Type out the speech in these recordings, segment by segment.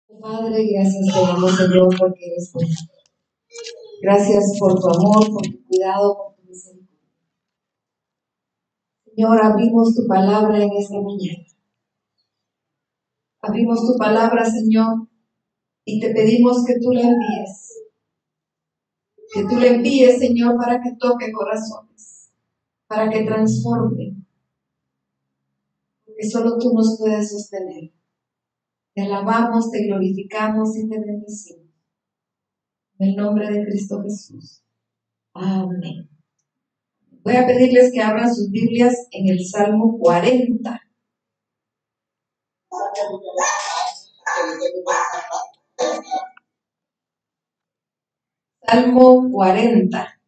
Padre, gracias te damos, Señor, porque eres bueno. Gracias por tu amor, por tu cuidado, por tu misericordia. Señor, abrimos tu palabra en esta mañana. Abrimos tu palabra, Señor, y te pedimos que tú la envíes. Que tú la envíes, Señor, para que toque corazones, para que transforme. Porque solo tú nos puedes sostener. Te alabamos, te glorificamos y te bendecimos. En el nombre de Cristo Jesús. Amén. Voy a pedirles que abran sus Biblias en el Salmo 40. Salmo 40.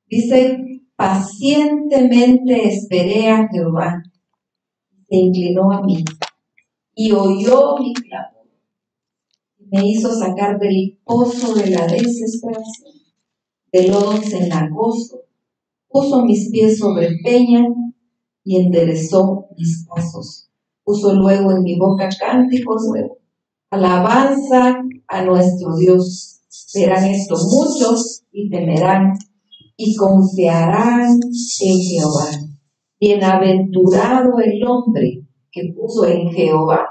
Dice, pacientemente esperé a Jehová, se inclinó a mí y oyó mi clamor. Me hizo sacar del pozo de la desesperación, del lodo cenagoso, puso mis pies sobre peña y enderezó mis pasos. Puso luego en mi boca cánticos nuevos, alabanza a nuestro Dios. Verán esto muchos y temerán y confiarán en Jehová. Bienaventurado el hombre que puso en Jehová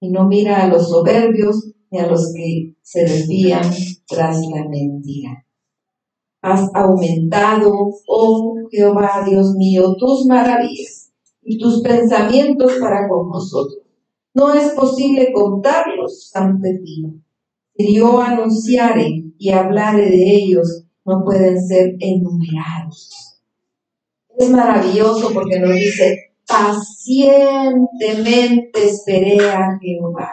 y no mira a los soberbios ni a los que se desvían tras la mentira. Has aumentado, oh Jehová, Dios mío, tus maravillas y tus pensamientos para con nosotros. No es posible contarlos ante ti. Si yo anunciare y hablare de ellos, no pueden ser enumerados. Es maravilloso porque nos dice, pacientemente esperé a Jehová.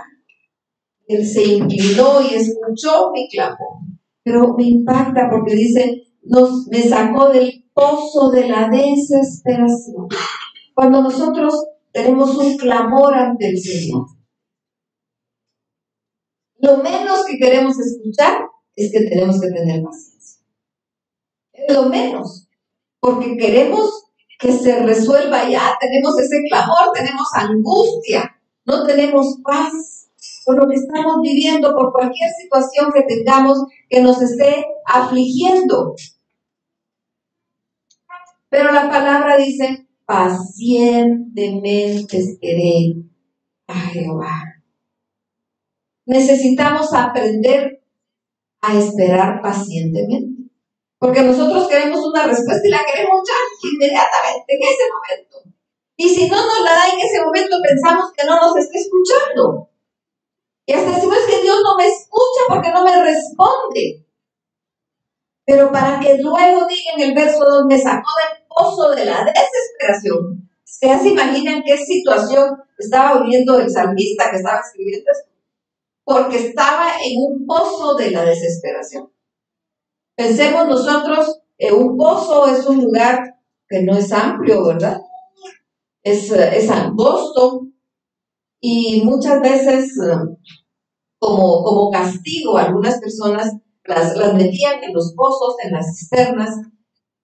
Él se inclinó y escuchó mi clamor. Pero me impacta porque dice, me sacó del pozo de la desesperación. Cuando nosotros tenemos un clamor ante el Señor, lo menos que queremos escuchar es que tenemos que tener paciencia. Es lo menos, porque queremos que se resuelva ya, tenemos ese clamor, tenemos angustia, no tenemos paz por lo que estamos viviendo, por cualquier situación que tengamos que nos esté afligiendo. Pero la palabra dice, pacientemente esperé a Jehová. Necesitamos aprender a esperar pacientemente. Porque nosotros queremos una respuesta y la queremos ya, inmediatamente, en ese momento. Y si no nos la da en ese momento, pensamos que no nos está escuchando. Y hasta decimos que Dios no me escucha porque no me responde. Pero para que luego diga en el verso 2, me sacó del pozo de la desesperación. ¿Ustedes se imaginan qué situación estaba viviendo el salmista que estaba escribiendo esto? Porque estaba en un pozo de la desesperación. Pensemos nosotros, un pozo es un lugar que no es amplio, ¿verdad? Es angosto y muchas veces como castigo algunas personas las metían en los pozos, en las cisternas,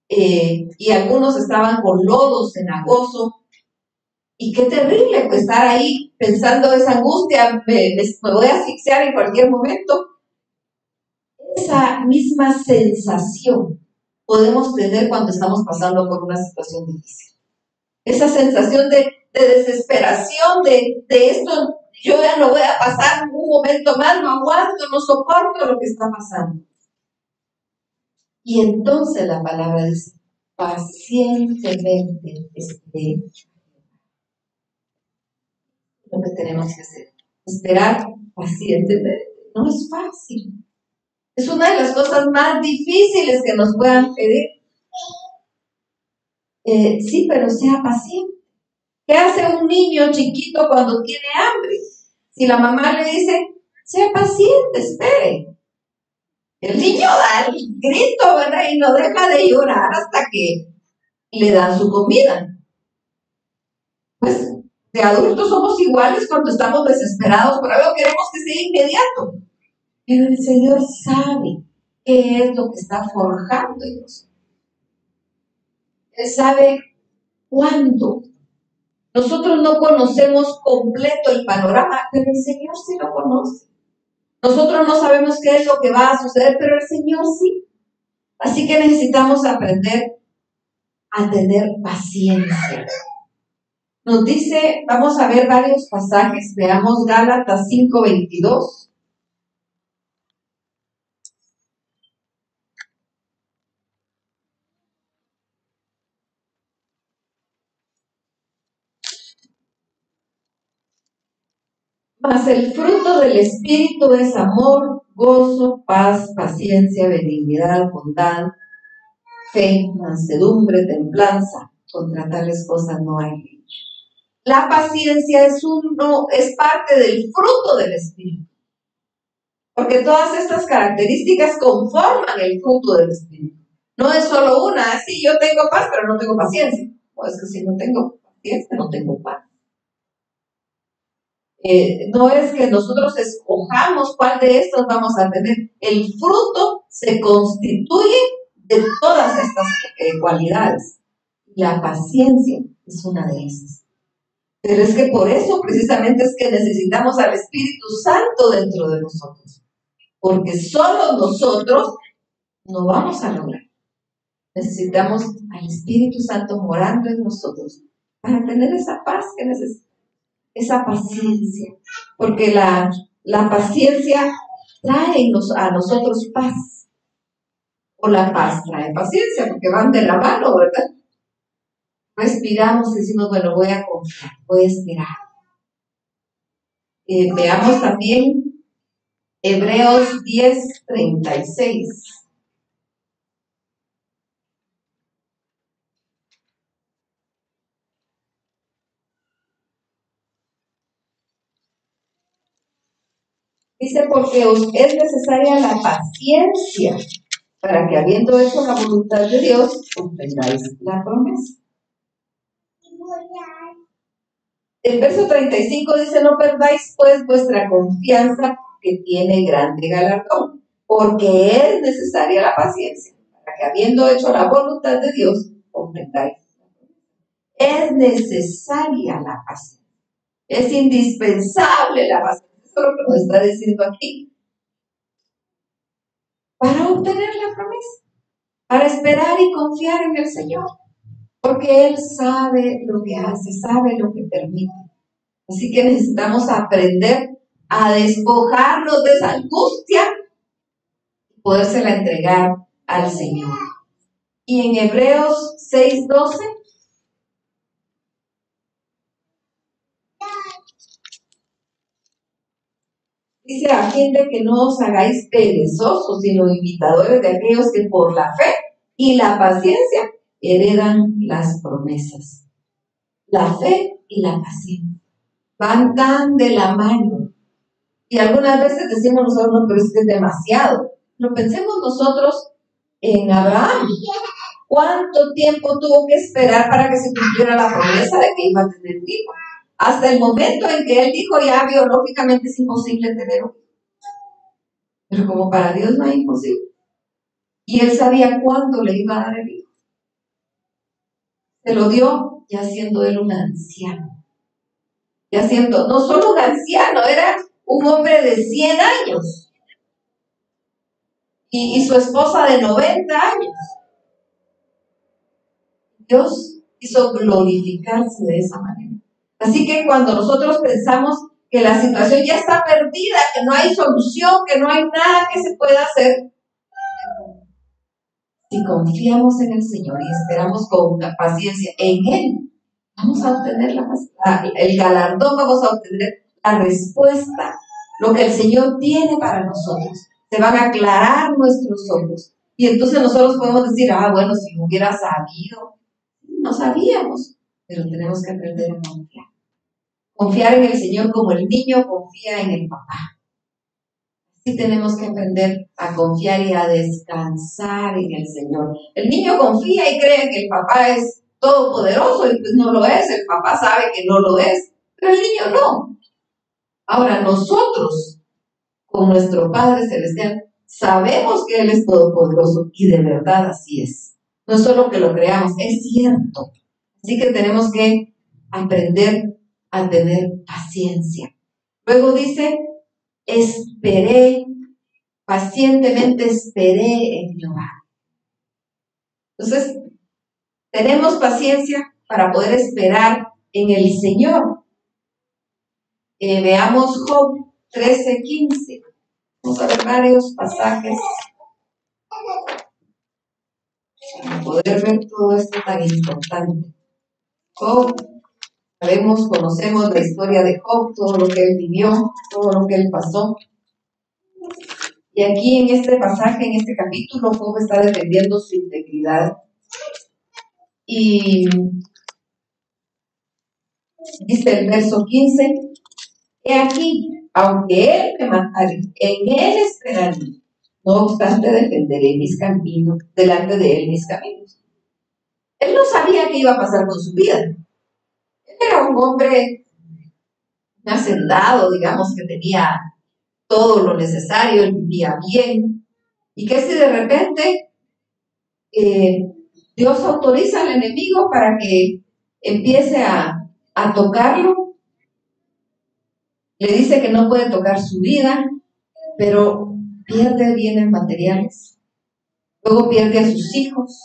y algunos estaban con lodo cenagoso. Y qué terrible pues, estar ahí pensando esa angustia, me voy a asfixiar en cualquier momento. Esa misma sensación podemos tener cuando estamos pasando por una situación difícil. Esa sensación de desesperación, de esto, yo ya no voy a pasar un momento más, no aguanto, no soporto lo que está pasando. Y entonces la palabra dice, pacientemente esperé. Lo que tenemos que hacer, esperar pacientemente. No es fácil. Es una de las cosas más difíciles que nos puedan pedir. Sí, pero sea paciente. ¿Qué hace un niño chiquito cuando tiene hambre? Si la mamá le dice, sea paciente, espere. El niño da el grito, ¿verdad? Y no deja de llorar hasta que le dan su comida. Pues de adultos somos iguales cuando estamos desesperados por algo, queremos que sea inmediato. Pero el Señor sabe qué es lo que está forjando en nosotros. Él sabe cuándo Nosotros no conocemos completo el panorama, pero el Señor sí lo conoce. Nosotros no sabemos qué es lo que va a suceder, pero el Señor sí. Así que necesitamos aprender a tener paciencia. Nos dice, vamos a ver varios pasajes, veamos Gálatas 5:22. Mas el fruto del Espíritu es amor, gozo, paz, paciencia, benignidad, bondad, fe, mansedumbre, templanza. Contra tales cosas no hay ley. La paciencia es parte del fruto del Espíritu. Porque todas estas características conforman el fruto del Espíritu. No es solo una, sí, yo tengo paz, pero no tengo paciencia. O es que si no tengo paciencia, no tengo paz. No es que nosotros escojamos cuál de estos vamos a tener. El fruto se constituye de todas estas cualidades. La paciencia es una de esas. Pero es que por eso precisamente es que necesitamos al Espíritu Santo dentro de nosotros. Porque solo nosotros no vamos a lograr. Necesitamos al Espíritu Santo morando en nosotros para tener esa paz que necesitamos, esa paciencia. Porque la paciencia trae a nosotros paz. O la paz trae paciencia, porque van de la mano, ¿verdad? Respiramos y decimos, bueno, voy a confiar, voy a esperar. Veamos también Hebreos 10:36. Dice, porque os es necesaria la paciencia para que habiendo hecho la voluntad de Dios, obtengáis la promesa. El verso 35 dice, no perdáis pues vuestra confianza que tiene grande galardón, porque es necesaria la paciencia para que habiendo hecho la voluntad de Dios, obtengáis la promesa. Es necesaria la paciencia. Es indispensable la paciencia. Eso es lo que nos está diciendo aquí. Para obtener la promesa, para esperar y confiar en el Señor, porque Él sabe lo que hace, sabe lo que permite. Así que necesitamos aprender a despojarnos de esa angustia y podérsela entregar al Señor. Y en Hebreos 6:12 dice, a fin de que no os hagáis perezosos, sino imitadores de aquellos que por la fe y la paciencia heredan las promesas. La fe y la paciencia van tan de la mano. Y algunas veces decimos nosotros, no, pero es que es demasiado. Pero pensemos nosotros en Abraham. ¿Cuánto tiempo tuvo que esperar para que se cumpliera la promesa de que iba a tener un hijo? Hasta el momento en que él dijo, ya biológicamente es imposible tener un hijo. Pero como para Dios no es imposible. Y él sabía cuándo le iba a dar el hijo. Se lo dio ya siendo él un anciano. Ya siendo, no solo un anciano, era un hombre de 100 años. Y su esposa de 90 años. Dios quiso glorificarse de esa manera. Así que cuando nosotros pensamos que la situación ya está perdida, que no hay solución, que no hay nada que se pueda hacer, si confiamos en el Señor y esperamos con paciencia en Él, vamos a obtener el galardón, vamos a obtener la respuesta, lo que el Señor tiene para nosotros. Se van a aclarar nuestros ojos. Y entonces nosotros podemos decir, bueno, si hubiera sabido, no sabíamos, pero tenemos que aprender a confiar. Confiar en el Señor como el niño confía en el papá. Sí tenemos que aprender a confiar y a descansar en el Señor. El niño confía y cree que el papá es todopoderoso y pues no lo es. El papá sabe que no lo es, pero el niño no. Ahora nosotros, con nuestro Padre Celestial, sabemos que Él es todopoderoso y de verdad así es. No es solo que lo creamos, es cierto. Así que tenemos que aprender a tener paciencia. Luego dice, esperé, pacientemente esperé en Jehová. Entonces, tenemos paciencia para poder esperar en el Señor. Veamos Job 13:15. Vamos a ver varios pasajes para poder ver todo esto tan importante. Job, conocemos la historia de Job, todo lo que él vivió, todo lo que él pasó. Y aquí en este pasaje, en este capítulo, Job está defendiendo su integridad. Y dice el verso 15, he aquí, aunque él me matare, en él esperaré. No obstante, defenderé mis caminos, delante de él mis caminos. Él no sabía qué iba a pasar con su vida. Él era un hombre hacendado, digamos, que tenía todo lo necesario, él vivía bien. Y que si de repente Dios autoriza al enemigo para que empiece a tocarlo, le dice que no puede tocar su vida, pero pierde bienes materiales, luego pierde a sus hijos,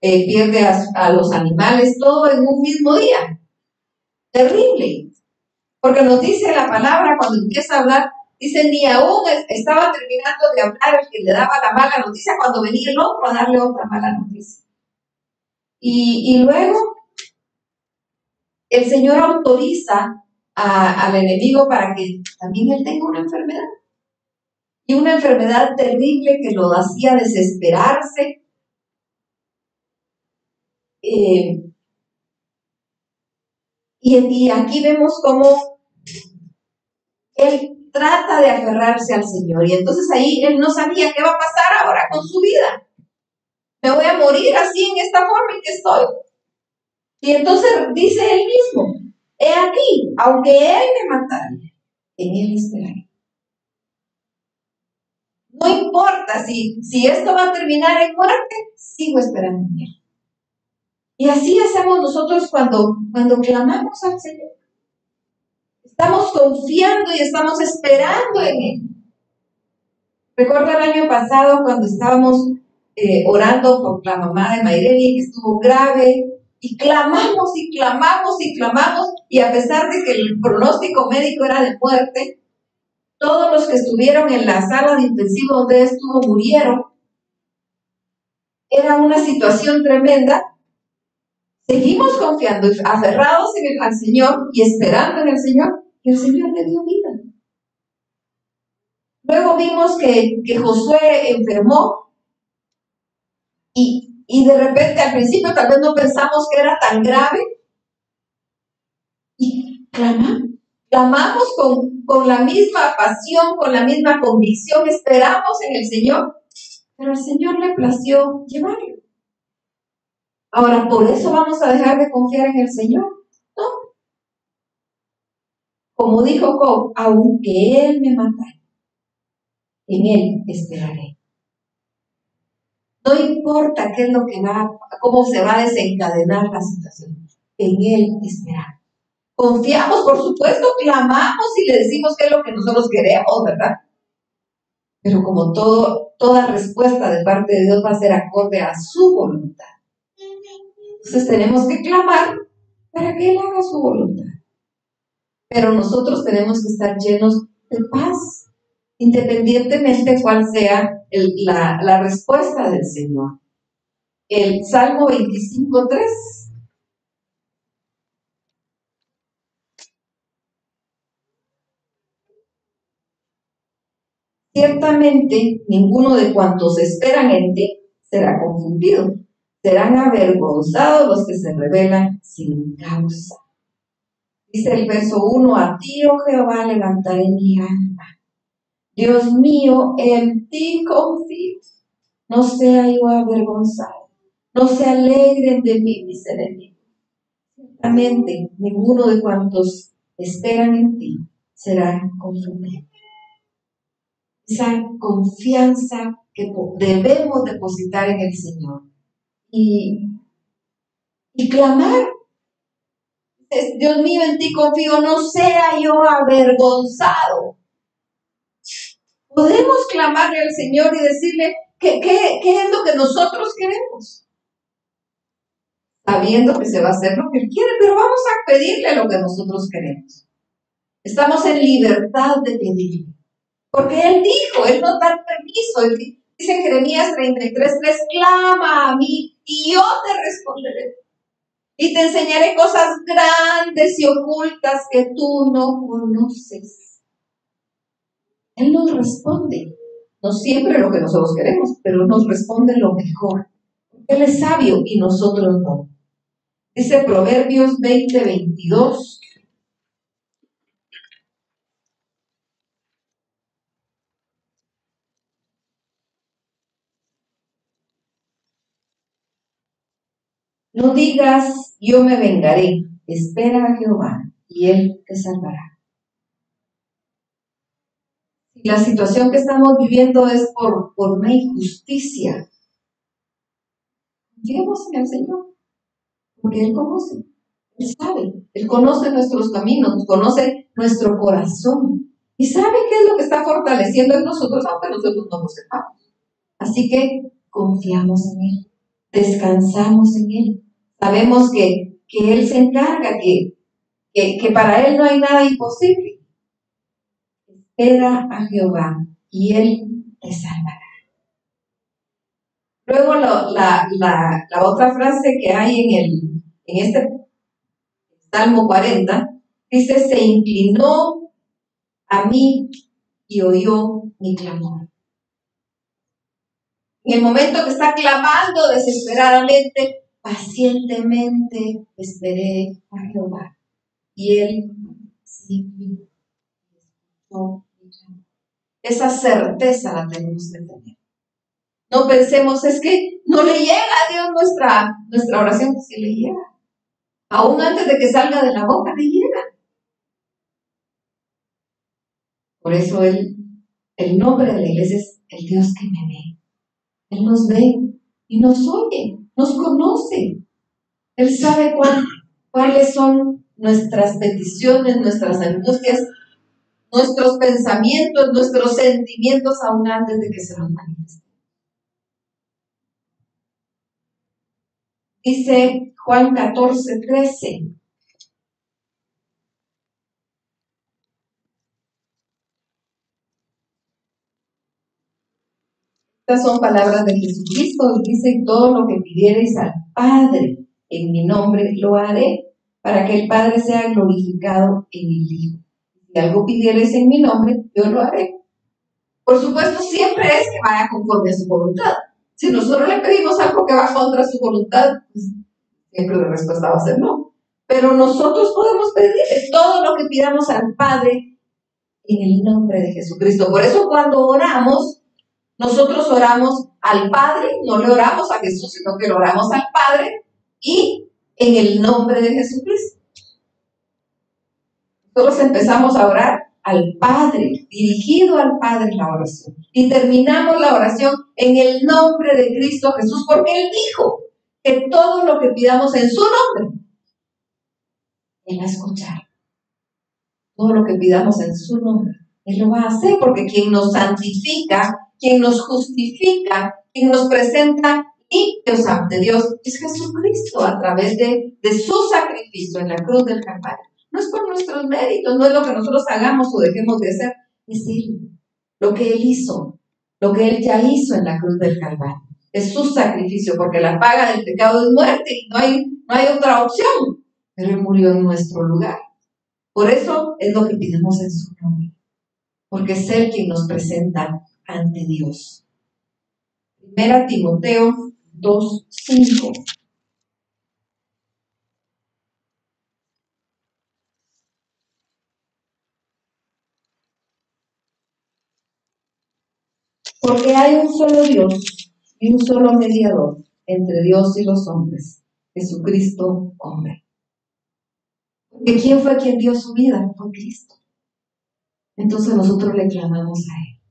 pierde a los animales, todo en un mismo día. Terrible, porque nos dice la palabra cuando empieza a hablar, dice, ni aún estaba terminando de hablar el que le daba la mala noticia cuando venía el otro a darle otra mala noticia. Y luego el Señor autoriza al enemigo para que también él tenga una enfermedad. Y una enfermedad terrible que lo hacía desesperarse. Y aquí vemos cómo él trata de aferrarse al Señor. Y entonces ahí él no sabía qué va a pasar ahora con su vida. Me voy a morir así en esta forma en que estoy. Y entonces dice él mismo, he aquí, aunque él me matara, en él esperaré. No importa si esto va a terminar en muerte, sigo esperando en él. Y así hacemos nosotros cuando clamamos al Señor. Estamos confiando y estamos esperando en él. Recuerdo el año pasado cuando estábamos orando por la mamá de Mayreli, que estuvo grave, y clamamos y clamamos y clamamos, y a pesar de que el pronóstico médico era de muerte, todos los que estuvieron en la sala de intensivo donde estuvo murieron. Era una situación tremenda. Seguimos confiando, aferrados al Señor y esperando en el Señor, y el Señor le dio vida. Luego vimos que Josué enfermó y de repente al principio tal vez no pensamos que era tan grave y clamamos con la misma pasión, con la misma convicción, esperamos en el Señor, pero al Señor le plació llevarlo. Ahora, ¿por eso vamos a dejar de confiar en el Señor? No. Como dijo Job, aunque él me matara, en él esperaré. No importa qué es lo que cómo se va a desencadenar la situación, en él esperar. Confiamos, por supuesto, clamamos y le decimos qué es lo que nosotros queremos, ¿verdad? Pero como toda respuesta de parte de Dios va a ser acorde a su voluntad. Entonces tenemos que clamar para que Él haga su voluntad. Pero nosotros tenemos que estar llenos de paz, independientemente cuál sea la respuesta del Señor. El Salmo 25:3. Ciertamente, ninguno de cuantos esperan en ti será confundido. Serán avergonzados los que se rebelan sin causa. Dice el verso 1, a ti, oh Jehová, levantaré mi alma. Dios mío, en ti confío. No sea yo avergonzado. No se alegren de mí mis enemigos. Ciertamente, ninguno de cuantos esperan en ti será confundido. Esa confianza que debemos depositar en el Señor y clamar Dios mío, en ti confío, no sea yo avergonzado. Podemos clamarle al Señor y decirle qué es lo que nosotros queremos, sabiendo que se va a hacer lo que Él quiere, pero vamos a pedirle lo que nosotros queremos. Estamos en libertad de pedirle, porque Él dijo, Él nos da permiso. Dice en Jeremías 33:3, clama a mí y yo te responderé. Y te enseñaré cosas grandes y ocultas que tú no conoces. Él nos responde, no siempre lo que nosotros queremos, pero nos responde lo mejor. Él es sabio y nosotros no. Dice Proverbios 20:22. No digas, yo me vengaré, espera a Jehová y Él te salvará. Si la situación que estamos viviendo es por una injusticia, confiemos en el Señor, porque Él conoce, Él sabe, Él conoce nuestros caminos, conoce nuestro corazón y sabe qué es lo que está fortaleciendo en nosotros, aunque nosotros no lo sepamos. Así que confiamos en Él, descansamos en Él, sabemos que Él se encarga, que para Él no hay nada imposible. Espera a Jehová y Él te salvará. Luego la otra frase que hay en este Salmo 40 dice, se inclinó a mí y oyó mi clamor. En el momento que está clamando desesperadamente, pacientemente esperé a Jehová y Él sí escuchó. Esa certeza la tenemos que tener. No pensemos, es que no le llega a Dios nuestra oración, sí le llega. Aún antes de que salga de la boca, le llega. Por eso el nombre de la iglesia es el Dios que me ve. Él nos ve y nos oye, nos conoce. Él sabe cuáles son nuestras peticiones, nuestras angustias, nuestros pensamientos, nuestros sentimientos, aún antes de que se nos manifiesten. Dice Juan 14:13. Estas son palabras de Jesucristo. Dice, todo lo que pidiereis al Padre en mi nombre lo haré, para que el Padre sea glorificado en el Hijo. Si algo pidiereis en mi nombre, yo lo haré. Por supuesto, siempre es que vaya conforme a su voluntad. Si nosotros le pedimos algo que va contra su voluntad, pues siempre la respuesta va a ser no. Pero nosotros podemos pedirle todo lo que pidamos al Padre en el nombre de Jesucristo. Por eso cuando oramos, nosotros oramos al Padre, no le oramos a Jesús, sino que le oramos al Padre y en el nombre de Jesucristo. Nosotros empezamos a orar al Padre, dirigido al Padre la oración. Y terminamos la oración en el nombre de Cristo Jesús, porque Él dijo que todo lo que pidamos en su nombre, Él va a escuchar. Todo lo que pidamos en su nombre, Él lo va a hacer, porque quien nos santifica, quien nos justifica, quien nos presenta limpios ante Dios es Jesucristo a través de su sacrificio en la cruz del Calvario. No es por nuestros méritos, no es lo que nosotros hagamos o dejemos de hacer, es Él, lo que Él hizo, lo que Él ya hizo en la cruz del Calvario. Es su sacrificio, porque la paga del pecado es muerte y no hay otra opción, pero Él murió en nuestro lugar. Por eso es lo que pidamos en su nombre, porque es Él quien nos presenta ante Dios. 1 Timoteo 2:5. Porque hay un solo Dios y un solo mediador entre Dios y los hombres, Jesucristo hombre. Porque ¿quién fue quien dio su vida? Fue Cristo. Entonces nosotros le clamamos a Él.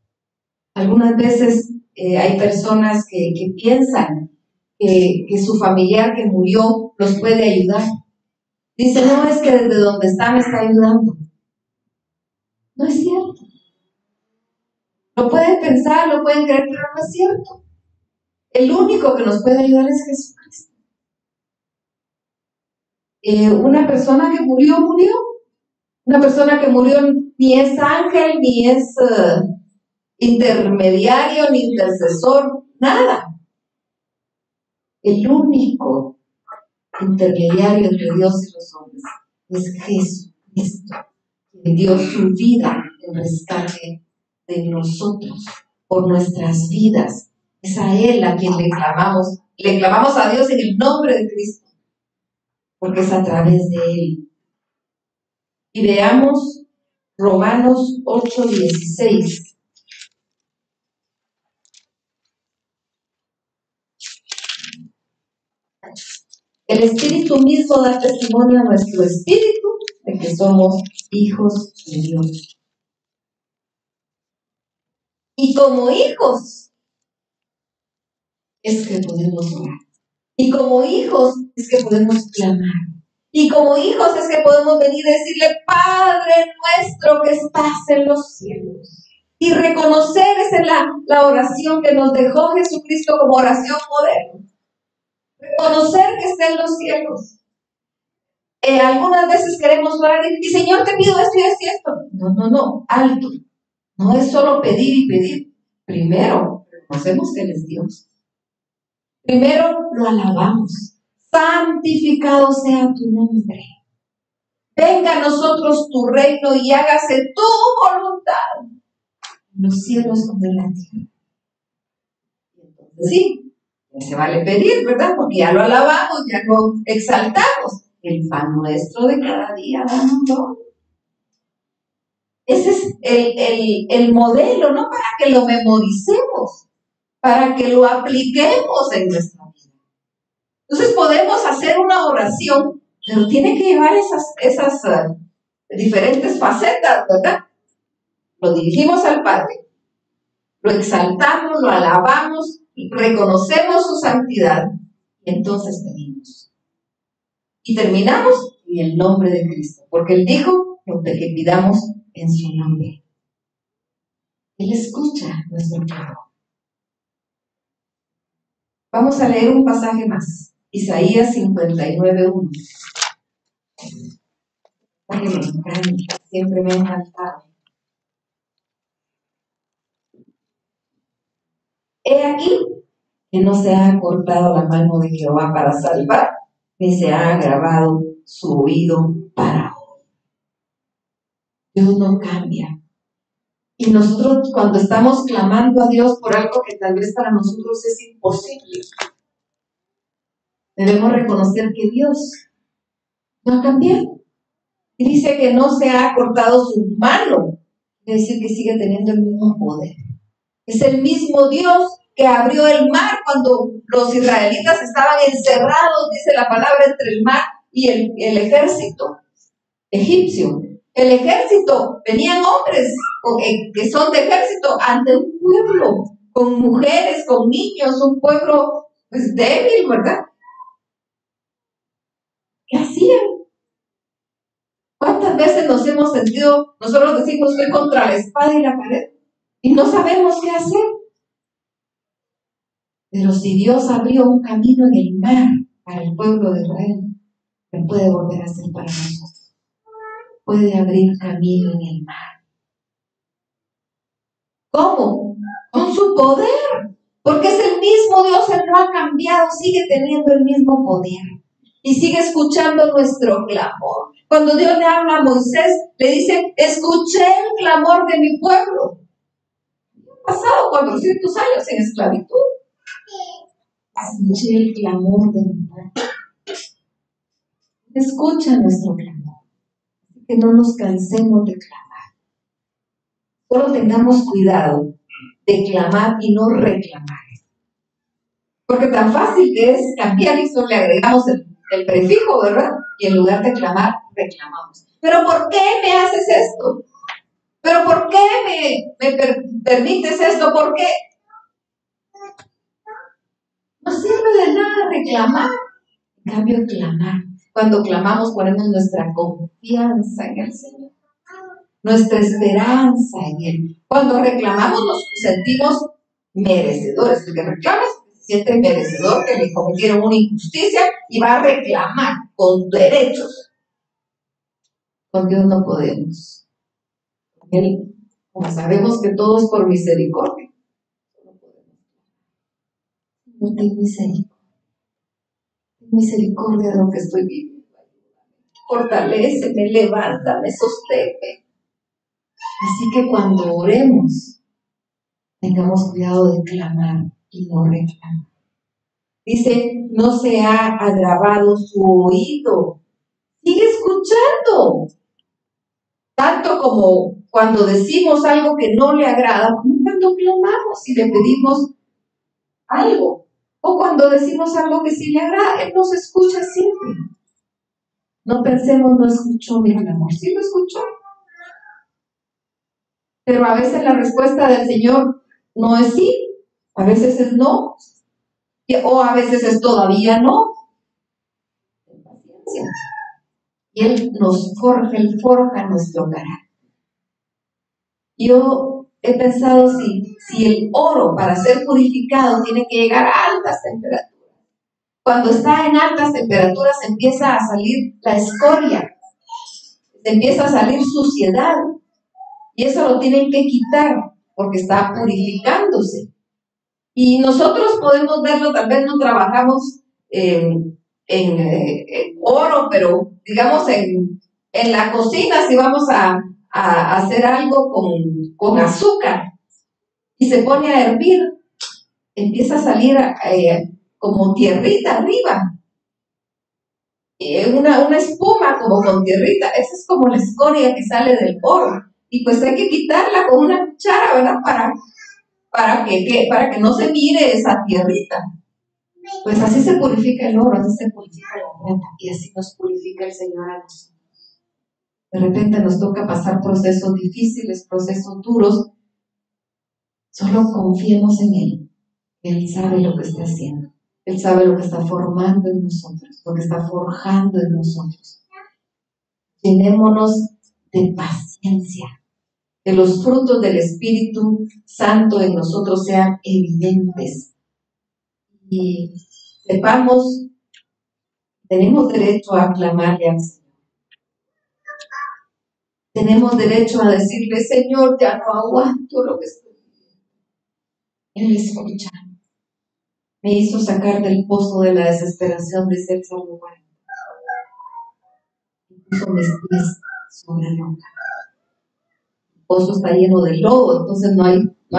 Algunas veces hay personas que piensan que su familiar que murió los puede ayudar. Dice, no, es que desde donde está me está ayudando. No es cierto. Lo pueden pensar, lo pueden creer, pero no es cierto. El único que nos puede ayudar es Jesucristo. Una persona que murió. Una persona que murió ni es ángel, ni es intermediario, ni intercesor, nada. El único intermediario entre Dios y los hombres es Jesucristo, que dio su vida en rescate de nosotros, por nuestras vidas. Es a Él a quien le clamamos a Dios en el nombre de Cristo, porque es a través de Él. Y veamos Romanos 8:16. El Espíritu mismo da testimonio a nuestro espíritu de que somos hijos de Dios. Y como hijos es que podemos orar. Y como hijos es que podemos clamar. Y como hijos es que podemos venir y decirle, Padre nuestro que estás en los cielos. Y reconocer, esa es la oración que nos dejó Jesucristo como oración modelo. Reconocer que está en los cielos. Algunas veces queremos orar y Señor, te pido esto y esto y esto. No, alto. No es solo pedir y pedir. Primero, reconocemos que Él es Dios. Primero, lo alabamos. Santificado sea tu nombre. Venga a nosotros tu reino y hágase tu voluntad en los cielos como en la tierra. Entonces sí, ya se vale pedir, ¿verdad? Porque ya lo alabamos, ya lo exaltamos. El pan nuestro de cada día, dánoslo. Ese es el modelo, no para que lo memoricemos, para que lo apliquemos en nuestra vida. Entonces podemos hacer una oración, pero tiene que llevar esas diferentes facetas, ¿verdad? Lo dirigimos al Padre, lo exaltamos, lo alabamos, reconocemos su santidad y entonces pedimos. Y terminamos en el nombre de Cristo, porque Él dijo lo que pidamos en su nombre. Él escucha nuestro clamor. Vamos a leer un pasaje más. Isaías 59:1. Me encanta, siempre me ha encantado. He aquí que no se ha cortado la mano de Jehová para salvar, ni se ha agravado su oído para oír. Dios no cambia. Y nosotros cuando estamos clamando a Dios por algo que tal vez para nosotros es imposible, debemos reconocer que Dios no ha cambiado. Y dice que no se ha cortado su mano, quiere decir que sigue teniendo el mismo poder. Es el mismo Dios que abrió el mar cuando los israelitas estaban encerrados, dice la palabra, entre el mar y el ejército egipcio. El ejército, venían hombres que son de ejército ante un pueblo, con mujeres, con niños, un pueblo pues débil, ¿verdad? ¿Qué hacían? ¿Cuántas veces nos hemos sentido, nosotros decimos, estoy contra la espada y la pared, y no sabemos qué hacer? Pero si Dios abrió un camino en el mar para el pueblo de Israel, lo puede volver a hacer para nosotros. Puede abrir camino en el mar. ¿Cómo? Con su poder. Porque es el mismo Dios, Él no ha cambiado, sigue teniendo el mismo poder. Y sigue escuchando nuestro clamor. Cuando Dios le habla a Moisés, le dice, escuché el clamor de mi pueblo. Han pasado 400 años en esclavitud. Escuché el clamor de mi pueblo. Escucha nuestro clamor. Que no nos cansemos de clamar. Solo tengamos cuidado de clamar y no reclamar. Porque tan fácil que es cambiar y solo le agregamos el prefijo, ¿verdad? Y en lugar de clamar, reclamamos. ¿Pero por qué me haces esto? ¿Pero por qué me permites esto? ¿Por qué? No sirve de nada reclamar. En cambio, clamar. Cuando clamamos ponemos nuestra confianza en el Señor, nuestra esperanza en Él. Cuando reclamamos nos sentimos merecedores. El que reclama se siente merecedor, que le cometieron una injusticia y va a reclamar con derechos. Con Dios no podemos. Él, como sabemos que todo es por misericordia, no ten misericordia. Ten misericordia de lo que estoy viviendo. Fortaléceme, levántame, sosténme. Así que cuando oremos, tengamos cuidado de clamar y no reclamar. Dice, no se ha agravado su oído. Sigue escuchando. Tanto como cuando decimos algo que no le agrada, como cuando clamamos y le pedimos algo. O cuando decimos algo que sí le agrada, Él nos escucha siempre. No pensemos, no escuchó mi clamor. Sí lo escuchó. Pero a veces la respuesta del Señor no es sí, a veces es no, o a veces es todavía no. Paciencia. Y Él nos forja, Él forja nuestro carácter. Yo he pensado si el oro para ser purificado tiene que llegar a altas temperaturas. Cuando está en altas temperaturas empieza a salir la escoria, empieza a salir suciedad. Y eso lo tienen que quitar porque está purificándose. Y nosotros podemos verlo, tal vez no trabajamos en oro, pero digamos en la cocina, si vamos a hacer algo con azúcar y se pone a hervir, empieza a salir como tierrita arriba. Una espuma como con tierrita, esa es como la escoria que sale del oro. Y pues hay que quitarla con una cuchara, ¿verdad? Para que no se mire esa tierrita. Pues así se purifica el oro, así se purifica la plata y así nos purifica el Señor a nosotros. De repente nos toca pasar procesos difíciles, procesos duros. Solo confiemos en Él. Él sabe lo que está haciendo. Él sabe lo que está formando en nosotros, lo que está forjando en nosotros. Llenémonos de paciencia. Que los frutos del Espíritu Santo en nosotros sean evidentes. Y sepamos, tenemos derecho a clamarle al Señor. Tenemos derecho a decirle, Señor, ya no aguanto lo que estoy viviendo. Él escucha. Me hizo sacar del pozo de la desesperación, dice el Salmo 40. Puso mis pies sobre la roca. El pozo está lleno de lodo, entonces no hay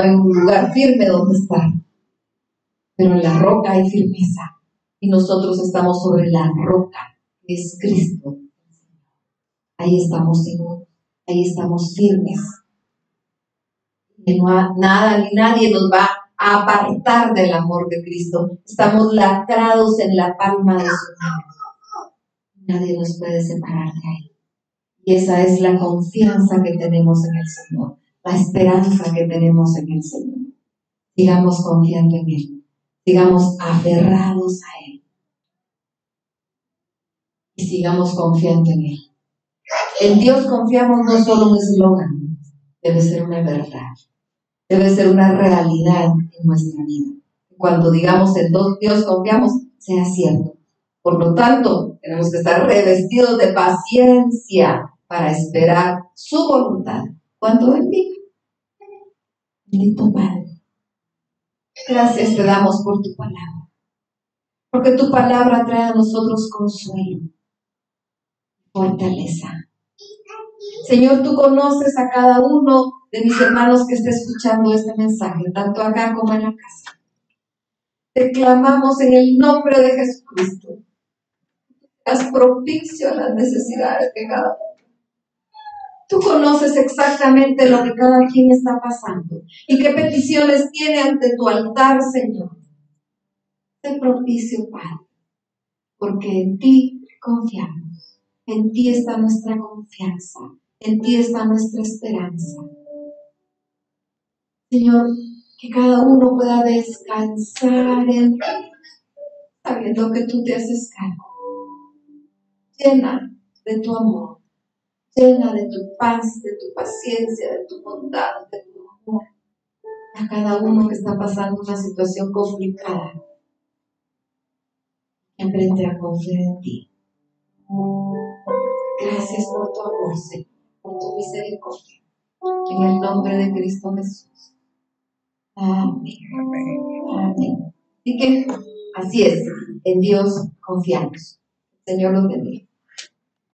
un lugar firme donde estar. Pero en la roca hay firmeza. Y nosotros estamos sobre la roca, que es Cristo. Ahí estamos seguros, ahí estamos firmes. Y nada ni nadie nos va a apartar del amor de Cristo. Estamos lacrados en la palma de su mano. Nadie nos puede separar de ahí. Y esa es la confianza que tenemos en el Señor, la esperanza que tenemos en el Señor. Sigamos confiando en Él, sigamos aferrados a Él y sigamos confiando en Él. En Dios confiamos no solo un eslogan, debe ser una verdad, debe ser una realidad en nuestra vida. Cuando digamos en Dios confiamos, sea cierto. Por lo tanto, tenemos que estar revestidos de paciencia para esperar su voluntad. Cuando Él diga, bendito Padre, gracias te damos por tu palabra, porque tu palabra trae a nosotros consuelo, fortaleza. Señor, tú conoces a cada uno de mis hermanos que esté escuchando este mensaje, tanto acá como en la casa. Te clamamos en el nombre de Jesucristo. Haz propicio a las necesidades de cada uno. Tú conoces exactamente lo que cada quien está pasando y qué peticiones tiene ante tu altar, Señor. Sé propicio, Padre, porque en ti confiamos. En ti está nuestra confianza. En ti está nuestra esperanza. Señor, que cada uno pueda descansar en ti, sabiendo que tú te haces cargo. llena de tu amor, llena de tu paz, de tu paciencia, de tu bondad, de tu amor. A cada uno que está pasando una situación complicada, aprende a confiar en ti. Gracias por tu amor, Señor, por tu misericordia. En el nombre de Cristo Jesús. Amén. Amén. Así que, así es. En Dios confiamos. Señor los bendiga.